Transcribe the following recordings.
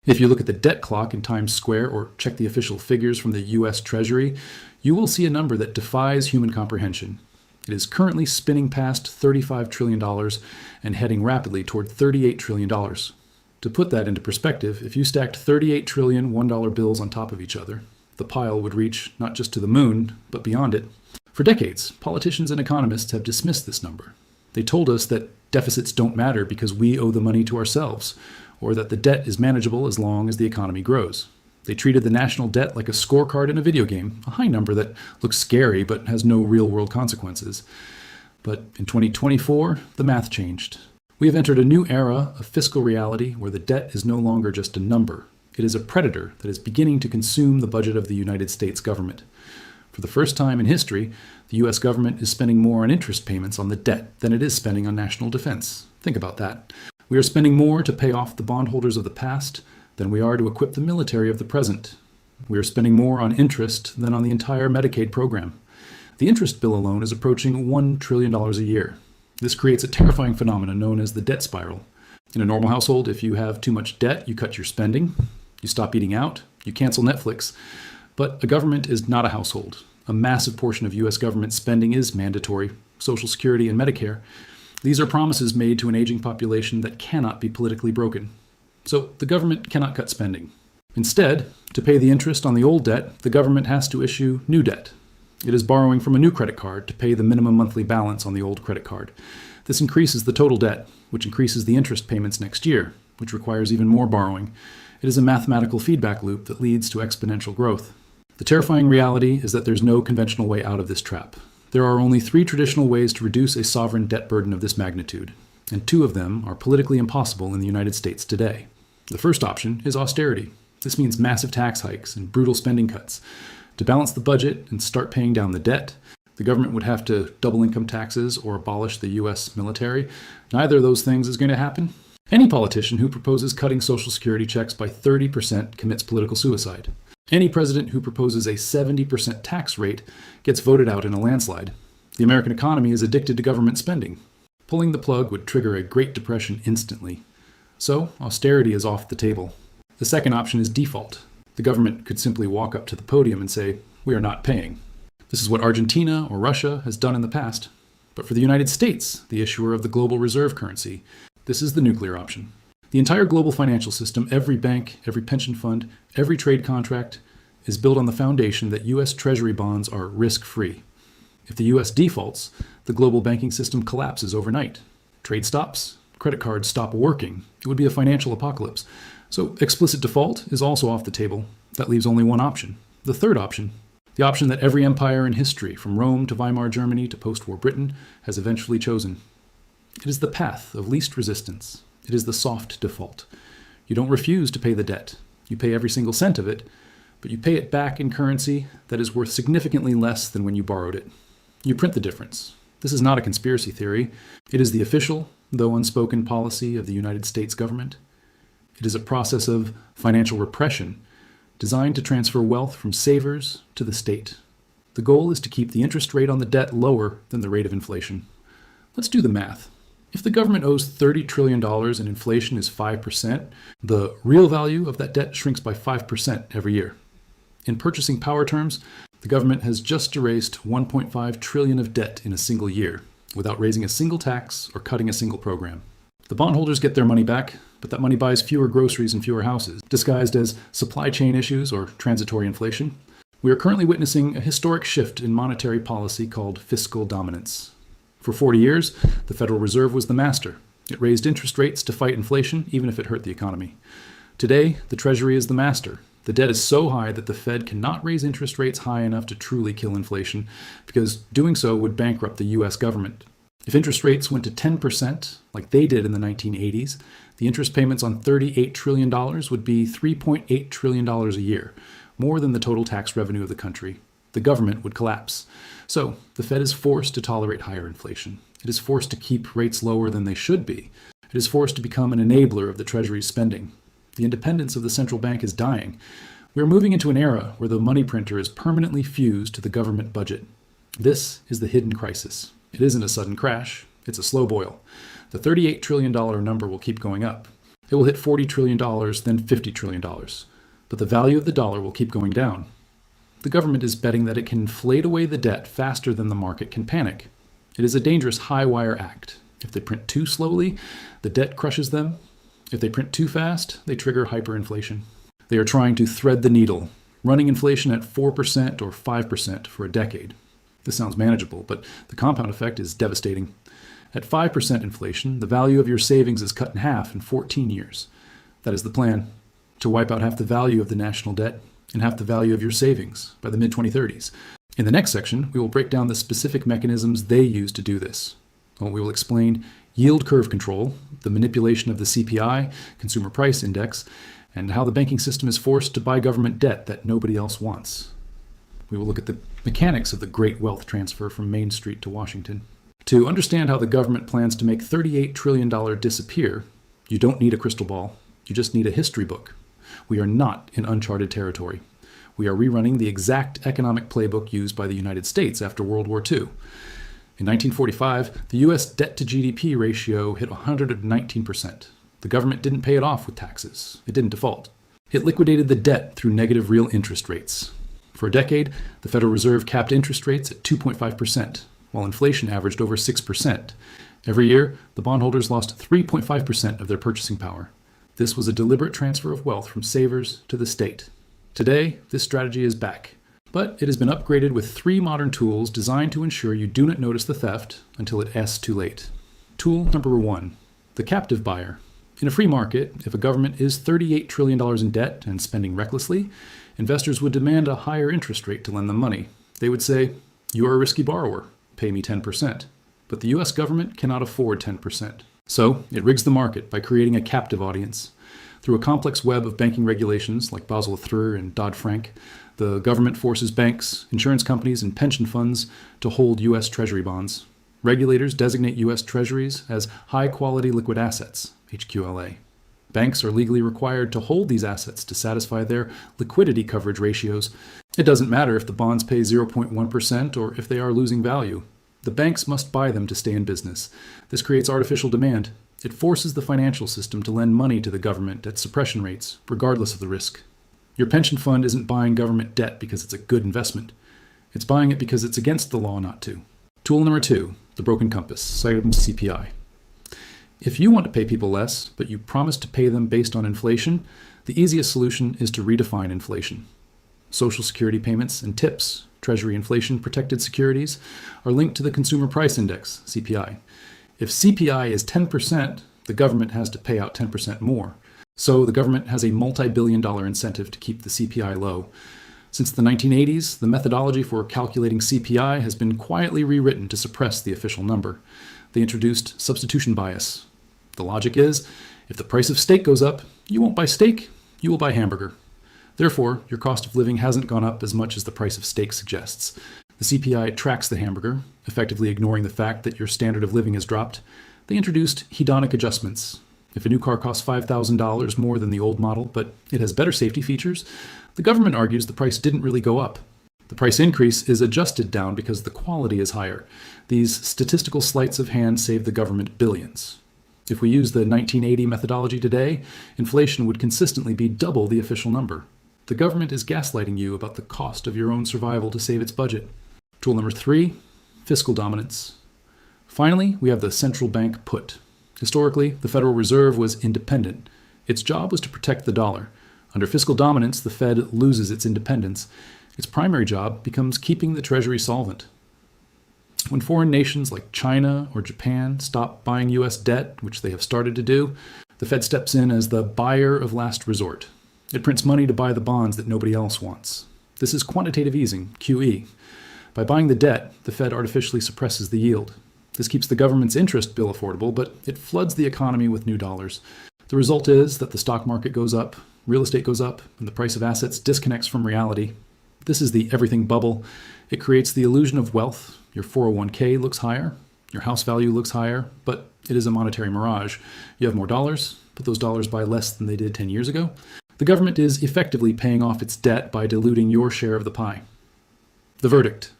If you look at the debt clock in Times Square or check the official figures from the US Treasury, you will see a number that defies human comprehension. It is currently spinning past $35 trillion and heading rapidly toward $38 trillion. To put that into perspective, if you stacked 38 trillion $1 bills on top of each other, the pile would reach not just to the moon, but beyond it. For decades, politicians and economists have dismissed this number. They told us that deficits don't matter because we owe the money to ourselves, or that the debt is manageable as long as the economy grows. They treated the national debt like a scorecard in a video game, a high number that looks scary but has no real-world consequences. But in 2024, the math changed. We have entered a new era of fiscal reality where the debt is no longer just a number. It is a predator that is beginning to consume the budget of the United States government. For the first time in history, the U.S. government is spending more on interest payments on the debt than it is spending on national defense. Think about that. We are spending more to pay off the bondholders of the past than we are to equip the military of the present. We are spending more on interest than on the entire Medicaid program. The interest bill alone is approaching $1 trillion a year. This creates a terrifying phenomenon known as the debt spiral. In a normal household, if you have too much debt, you cut your spending, you stop eating out, you cancel Netflix. But a government is not a household. A massive portion of U.S. government spending is mandatory, Social Security and Medicare. These are promises made to an aging population that cannot be politically broken. So the government cannot cut spending. Instead, to pay the interest on the old debt, the government has to issue new debt. It is borrowing from a new credit card to pay the minimum monthly balance on the old credit card. This increases the total debt, which increases the interest payments next year, which requires even more borrowing. It is a mathematical feedback loop that leads to exponential growth. The terrifying reality is that there's no conventional way out of this trap. There are only 3 traditional ways to reduce a sovereign debt burden of this magnitude, and 2 of them are politically impossible in the United States today. The first option is austerity. This means massive tax hikes and brutal spending cuts. To balance the budget and start paying down the debt, the government would have to double income taxes or abolish the U.S. military. Neither of those things is going to happen. Any politician who proposes cutting Social Security checks by 30% commits political suicide. Any president who proposes a 70% tax rate gets voted out in a landslide. The American economy is addicted to government spending. Pulling the plug would trigger a Great Depression instantly. So, austerity is off the table. The second option is default. The government could simply walk up to the podium and say, "We are not paying." This is what Argentina or Russia has done in the past. But for the United States, the issuer of the global reserve currency, this is the nuclear option. The entire global financial system, every bank, every pension fund, every trade contract, is built on the foundation that U.S. Treasury bonds are risk-free. If the U.S. defaults, the global banking system collapses overnight. Trade stops, credit cards stop working. It would be a financial apocalypse. So explicit default is also off the table. That leaves only one option. The third option. The option that every empire in history, from Rome to Weimar Germany to post-war Britain, has eventually chosen. It is the path of least resistance. It is the soft default. You don't refuse to pay the debt. You pay every single cent of it, but you pay it back in currency that is worth significantly less than when you borrowed it. You print the difference. This is not a conspiracy theory. It is the official, though unspoken policy of the United States government. It is a process of financial repression designed to transfer wealth from savers to the state. The goal is to keep the interest rate on the debt lower than the rate of inflation. Let's do the math. If the government owes $30 trillion and inflation is 5%, the real value of that debt shrinks by 5% every year. In purchasing power terms, the government has just erased $1.5 trillion of debt in a single year, without raising a single tax or cutting a single program. The bondholders get their money back, but that money buys fewer groceries and fewer houses, disguised as supply chain issues or transitory inflation. We are currently witnessing a historic shift in monetary policy called fiscal dominance. For 40 years, the Federal Reserve was the master. It raised interest rates to fight inflation, even if it hurt the economy. Today, the Treasury is the master. The debt is so high that the Fed cannot raise interest rates high enough to truly kill inflation, because doing so would bankrupt the U.S. government. If interest rates went to 10%, like they did in the 1980s, the interest payments on $38 trillion would be $3.8 trillion a year, more than the total tax revenue of the country. The government would collapse. So, the Fed is forced to tolerate higher inflation. It is forced to keep rates lower than they should be. It is forced to become an enabler of the Treasury's spending. The independence of the central bank is dying. We are moving into an era where the money printer is permanently fused to the government budget. This is the hidden crisis. It isn't a sudden crash. It's a slow boil. The $38 trillion number will keep going up. It will hit $40 trillion, then $50 trillion. But the value of the dollar will keep going down. The government is betting that it can inflate away the debt faster than the market can panic. It is a dangerous high-wire act. If they print too slowly, the debt crushes them. If they print too fast, they trigger hyperinflation. They are trying to thread the needle, running inflation at 4% or 5% for a decade. This sounds manageable, but the compound effect is devastating. At 5% inflation, the value of your savings is cut in half in 14 years. That is the plan, to wipe out half the value of the national debt and half the value of your savings by the mid-2030s. In the next section, we will break down the specific mechanisms they use to do this. We will explain yield curve control, the manipulation of the CPI, Consumer Price Index, and how the banking system is forced to buy government debt that nobody else wants. We will look at the mechanics of the great wealth transfer from Main Street to Washington. To understand how the government plans to make $38 trillion disappear, you don't need a crystal ball. You just need a history book. We are not in uncharted territory. We are rerunning the exact economic playbook used by the United States after World War II. In 1945, the U.S. debt-to-GDP ratio hit 119%. The government didn't pay it off with taxes. It didn't default. It liquidated the debt through negative real interest rates. For a decade, the Federal Reserve capped interest rates at 2.5%, while inflation averaged over 6%. Every year, the bondholders lost 3.5% of their purchasing power. This was a deliberate transfer of wealth from savers to the state. Today, this strategy is back. But it has been upgraded with 3 modern tools designed to ensure you do not notice the theft until it is too late. Tool number 1, the captive buyer. In a free market, if a government is $38 trillion in debt and spending recklessly, investors would demand a higher interest rate to lend them money. They would say, "You are a risky borrower, pay me 10%. But the US government cannot afford 10%. So it rigs the market by creating a captive audience. Through a complex web of banking regulations like Basel III and Dodd-Frank, the government forces banks, insurance companies, and pension funds to hold U.S. Treasury bonds. Regulators designate U.S. Treasuries as high-quality liquid assets, HQLA. Banks are legally required to hold these assets to satisfy their liquidity coverage ratios. It doesn't matter if the bonds pay 0.1% or if they are losing value. The banks must buy them to stay in business. This creates artificial demand. It forces the financial system to lend money to the government at suppression rates, regardless of the risk. Your pension fund isn't buying government debt because it's a good investment. It's buying it because it's against the law not to. Tool number 2, the broken compass, cited in CPI. If you want to pay people less, but you promise to pay them based on inflation, the easiest solution is to redefine inflation. Social Security payments and tips, Treasury inflation-protected securities, are linked to the Consumer Price Index, CPI. If CPI is 10%, the government has to pay out 10% more. So the government has a multi-billion-dollar incentive to keep the CPI low. Since the 1980s, the methodology for calculating CPI has been quietly rewritten to suppress the official number. They introduced substitution bias. The logic is, if the price of steak goes up, you won't buy steak, you will buy hamburger. Therefore, your cost of living hasn't gone up as much as the price of steak suggests. The CPI tracks the hamburger, effectively ignoring the fact that your standard of living has dropped. They introduced hedonic adjustments. If a new car costs $5,000 more than the old model, but it has better safety features, the government argues the price didn't really go up. The price increase is adjusted down because the quality is higher. These statistical sleights of hand save the government billions. If we use the 1980 methodology today, inflation would consistently be double the official number. The government is gaslighting you about the cost of your own survival to save its budget. Tool number 3, fiscal dominance. Finally, we have the central bank put. Historically, the Federal Reserve was independent. Its job was to protect the dollar. Under fiscal dominance, the Fed loses its independence. Its primary job becomes keeping the Treasury solvent. When foreign nations like China or Japan stop buying U.S. debt, which they have started to do, the Fed steps in as the buyer of last resort. It prints money to buy the bonds that nobody else wants. This is quantitative easing, QE. By buying the debt, the Fed artificially suppresses the yield. This keeps the government's interest bill affordable, but it floods the economy with new dollars. The result is that the stock market goes up, real estate goes up, and the price of assets disconnects from reality. This is the everything bubble. It creates the illusion of wealth. Your 401k looks higher, your house value looks higher, but it is a monetary mirage. You have more dollars, but those dollars buy less than they did 10 years ago. The government is effectively paying off its debt by diluting your share of the pie. The verdict.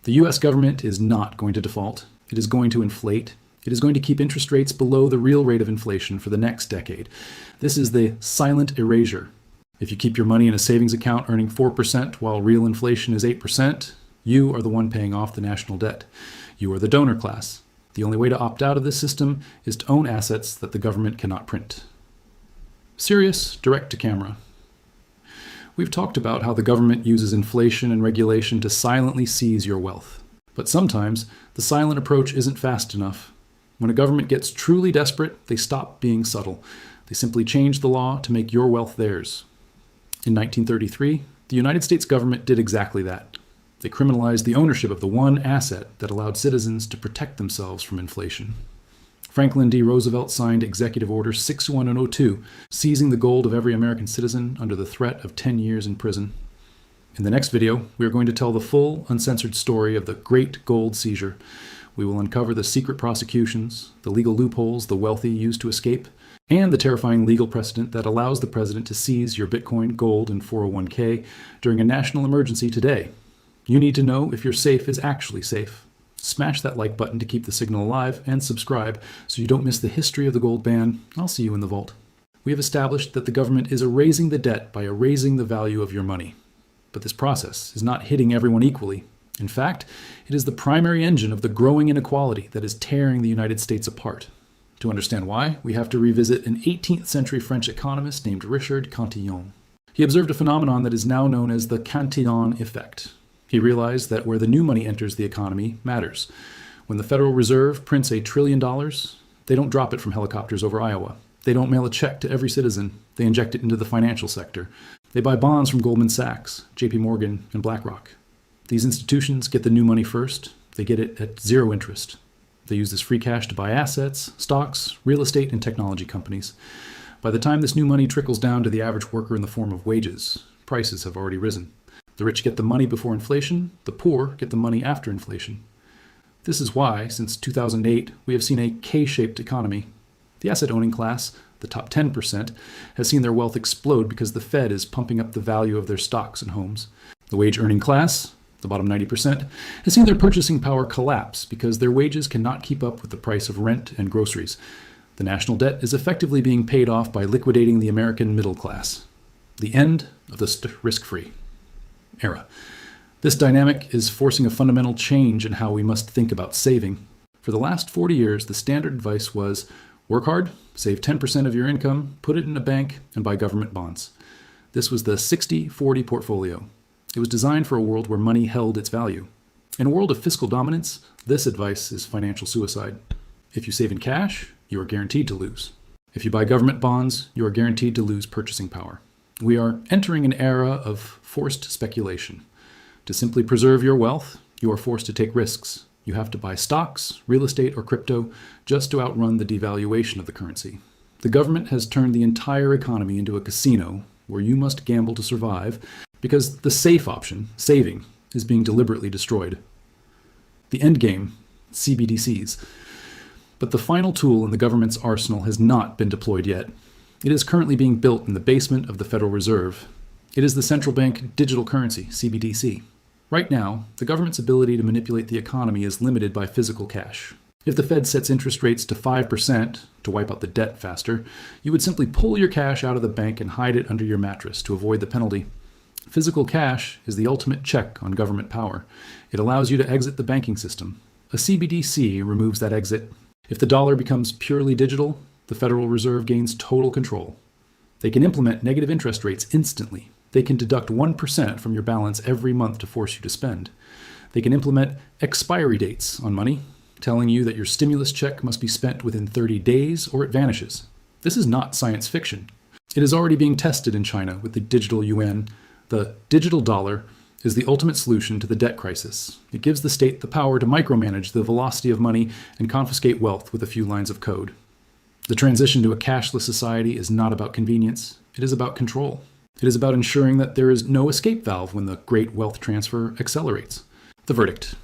The U.S. government is not going to default. It is going to inflate. It is going to keep interest rates below the real rate of inflation for the next decade. This is the silent erasure. If you keep your money in a savings account earning 4% while real inflation is 8%, you are the one paying off the national debt. You are the donor class. The only way to opt out of this system is to own assets that the government cannot print. Serious direct-to-camera. We've talked about how the government uses inflation and regulation to silently seize your wealth. But sometimes the silent approach isn't fast enough. When a government gets truly desperate, they stop being subtle. They simply change the law to make your wealth theirs. In 1933, the United States government did exactly that. They criminalized the ownership of the one asset that allowed citizens to protect themselves from inflation. Franklin D. Roosevelt signed Executive Order 6102, seizing the gold of every American citizen under the threat of 10 years in prison. In the next video, we are going to tell the full, uncensored story of the Great Gold Seizure. We will uncover the secret prosecutions, the legal loopholes the wealthy use to escape, and the terrifying legal precedent that allows the president to seize your Bitcoin, gold, and 401k during a national emergency today. You need to know if your safe is actually safe. Smash that like button to keep the signal alive, and subscribe so you don't miss the history of the gold ban. I'll see you in the vault. We have established that the government is erasing the debt by erasing the value of your money. But this process is not hitting everyone equally. In fact, it is the primary engine of the growing inequality that is tearing the United States apart. To understand why, we have to revisit an 18th century French economist named Richard Cantillon. He observed a phenomenon that is now known as the Cantillon Effect. He realized that where the new money enters the economy matters. When the Federal Reserve prints $1 trillion, they don't drop it from helicopters over Iowa. They don't mail a check to every citizen. They inject it into the financial sector. They buy bonds from Goldman Sachs, JP Morgan, and BlackRock. These institutions get the new money first. They get it at zero interest. They use this free cash to buy assets, stocks, real estate, and technology companies. By the time this new money trickles down to the average worker in the form of wages, prices have already risen. The rich get the money before inflation, the poor get the money after inflation. This is why, since 2008, we have seen a K-shaped economy. The asset-owning class, the top 10%, has seen their wealth explode because the Fed is pumping up the value of their stocks and homes. The wage-earning class, the bottom 90%, has seen their purchasing power collapse because their wages cannot keep up with the price of rent and groceries. The national debt is effectively being paid off by liquidating the American middle class. The end of the risk-free era. This dynamic is forcing a fundamental change in how we must think about saving. For the last 40 years, the standard advice was work hard, save 10% of your income, put it in a bank, and buy government bonds. This was the 60-40 portfolio. It was designed for a world where money held its value. In a world of fiscal dominance, this advice is financial suicide. If you save in cash, you are guaranteed to lose. If you buy government bonds, you are guaranteed to lose purchasing power. We are entering an era of forced speculation. To simply preserve your wealth, you are forced to take risks. You have to buy stocks, real estate, or crypto just to outrun the devaluation of the currency. The government has turned the entire economy into a casino where you must gamble to survive because the safe option, saving, is being deliberately destroyed. The end game, CBDCs. But the final tool in the government's arsenal has not been deployed yet. It is currently being built in the basement of the Federal Reserve. It is the central bank digital currency, CBDC. Right now, the government's ability to manipulate the economy is limited by physical cash. If the Fed sets interest rates to 5% to wipe out the debt faster, you would simply pull your cash out of the bank and hide it under your mattress to avoid the penalty. Physical cash is the ultimate check on government power. It allows you to exit the banking system. A CBDC removes that exit. If the dollar becomes purely digital, the Federal Reserve gains total control. They can implement negative interest rates instantly. They can deduct 1% from your balance every month to force you to spend. They can implement expiry dates on money, telling you that your stimulus check must be spent within 30 days or it vanishes. This is not science fiction. It is already being tested in China with the digital yuan. The digital dollar is the ultimate solution to the debt crisis. It gives the state the power to micromanage the velocity of money and confiscate wealth with a few lines of code. The transition to a cashless society is not about convenience. It is about control. It is about ensuring that there is no escape valve when the great wealth transfer accelerates. The verdict.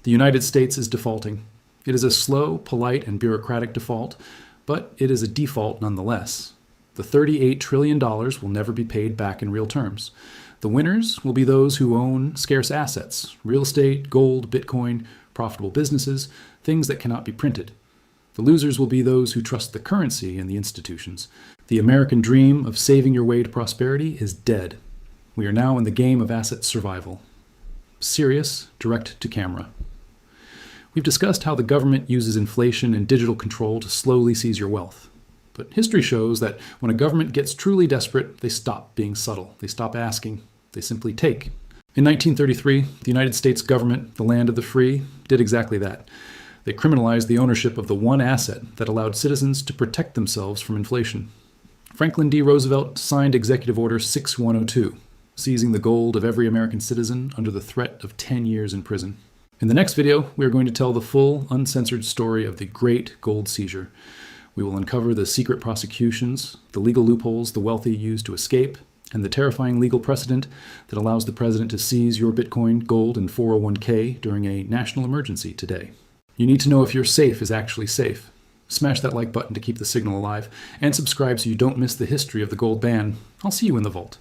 The United States is defaulting. It is a slow, polite, and bureaucratic default, but it is a default nonetheless. The $38 trillion will never be paid back in real terms. The winners will be those who own scarce assets, real estate, gold, Bitcoin, profitable businesses, things that cannot be printed. The losers will be those who trust the currency and the institutions. The American dream of saving your way to prosperity is dead. We are now in the game of asset survival. Serious, direct to camera. We've discussed how the government uses inflation and digital control to slowly seize your wealth. But history shows that when a government gets truly desperate, they stop being subtle. They stop asking. They simply take. In 1933, the United States government, the land of the free, did exactly that. They criminalized the ownership of the one asset that allowed citizens to protect themselves from inflation. Franklin D. Roosevelt signed Executive Order 6102, seizing the gold of every American citizen under the threat of 10 years in prison. In the next video, we are going to tell the full, uncensored story of the Great Gold Seizure. We will uncover the secret prosecutions, the legal loopholes the wealthy use to escape, and the terrifying legal precedent that allows the president to seize your Bitcoin, gold, and 401k during a national emergency today. You need to know if your safe is actually safe. Smash that like button to keep the signal alive, and subscribe so you don't miss the history of the gold ban. I'll see you in the vault.